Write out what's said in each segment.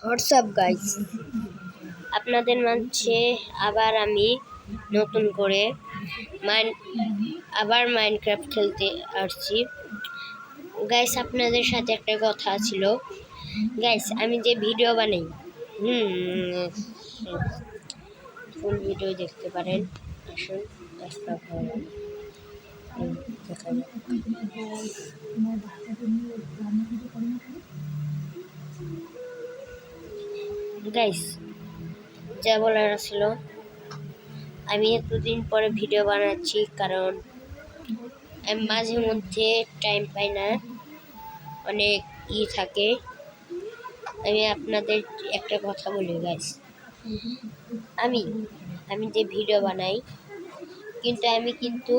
WhatsApp guys, আপনাদের মাঝে আবার আমি নতুন করে মাইনক্রাফট খেলতে আসছি। গাইস, আপনাদের সাথে একটা কথা ছিল। গাইস, আমি যে ভিডিও বানাই ফুল ভিডিও দেখতে পারেন। আসুন দেখা যাক। গাইস, যা বলার ছিল, আমি এতদিন পরে ভিডিও বানাচ্ছি কারণ আমি মাঝে মধ্যে টাইম পাই না, অনেক থাকে। আমি আপনাদের একটা কথা বলি গাইস, আমি যে ভিডিও বানাই আমি কিন্তু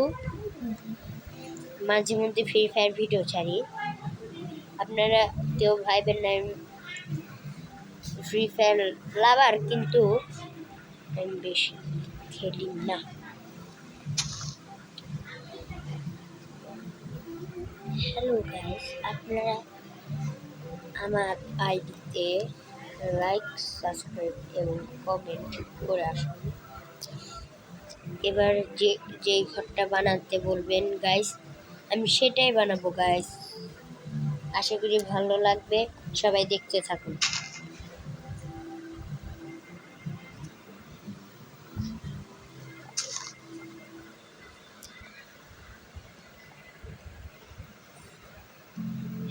মাঝে মধ্যে ফ্রি ফায়ার ভিডিও ছাড়ি। আপনারা কেউ ভাইবেন না ফ্রি ফায়ার লাভার, কিন্তু আমি বেশি খেলি না। হ্যালো গাইস, আপনারা আমার আইডিতে লাইক, সাবস্ক্রাইব এবং কমেন্ট করে আসুন। এবার যেই ঘরটা বানাতে বলবেন গাইস, আমি সেটাই বানাবো গাইস। আশা করি ভালো লাগবে, সবাই দেখতে থাকুন।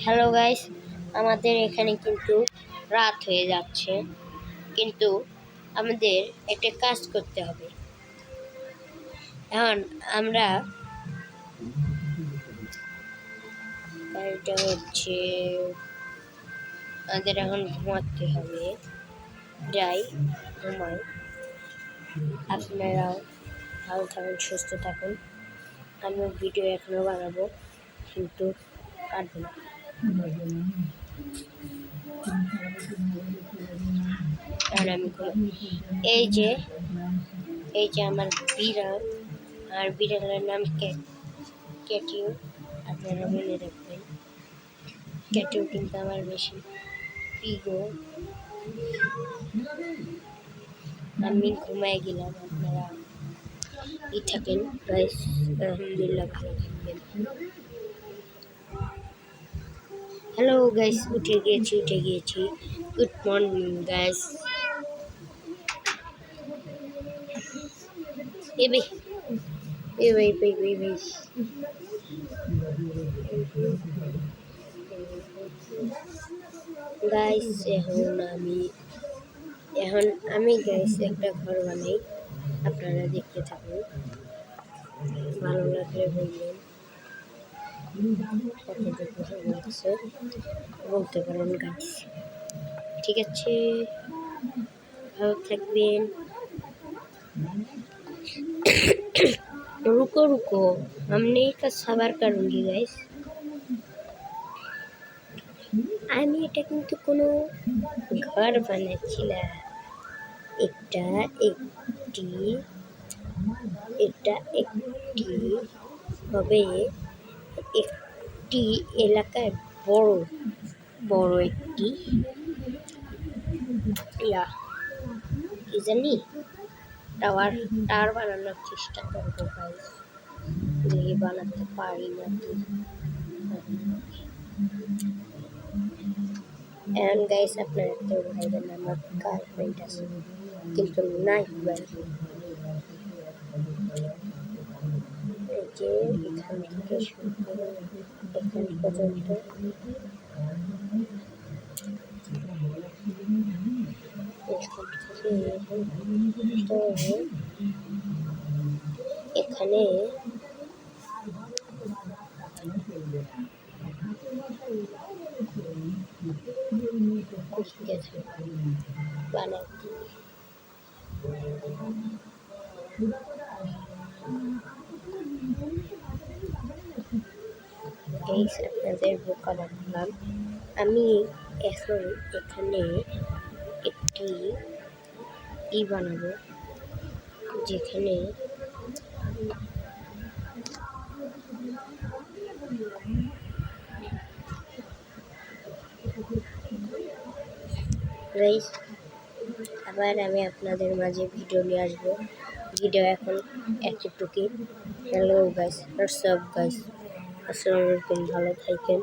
হ্যালো গাইস, আমাদের এখানে কিন্তু রাত হয়ে যাচ্ছে, কিন্তু আমাদের একটা কাজ করতে হবে। এখন আমরা এটা হচ্ছে আমাদের এখন ঘুমাতে হবে। যাই ঘুমাই। আপনারাও ভালো থাকুন, সুস্থ থাকুন। আমিও ভিডিও এখনো বানাবো, কিন্তু কাটবো না। আমি এই যে আমার বিড়াল, আর বিড়ালের নাম ক্যাটিউ। আপনারা মনে রাখবেন, ক্যাটিউ কিন্তু আমার বেশি প্রিয়। আমি ঘুমাই গেলাম, আপনারা থাকেন গাইস। আলহামদুলিল্লাহ, ভালো থাকবেন। হ্যালো গাইস, উঠে গিয়েছি। Good morning guys. গাইস, এখন আমি গাইস একটা ঘর বানাই, আপনারা দেখতে থাকুন। ভালো লাগলে বলবেন, কতটুকু লাগছে বলতে পারেন গাইস। ঠিক আছে, ভালো থাকবেন। रुको हमने का सबर करूंगी गाइस। আমি এটা কিন্তু কোনো ঘর বানাচ্ছি না, এটা একটি হবে একটি এলাকায় বড় একটি কি জানি টাওয়ার বানানোর চেষ্টা করবো গাইস। যদি বানাতে পারি না এখন গাইস, আপনারা কেউ ভাইবেন না আমার গার্লফ্রেন্ড আছে, কিন্তু নাই ভাই। এই যে এখান থেকে শুরু করে এখান পর্যন্ত এখানে বানাতে আপনাদের বোকা বানালাম। আমি এখন এখানে একটি বানাবো, যেখানে গাইস আবার আমি আপনাদের মাঝে ভিডিও নিয়ে আসবো। ভিডিও এখন একটুকি। হ্যালো গাইস, হোয়াটসঅ্যাপ গাইস, আসসালামু আলাইকুম, ভালো থাকেন।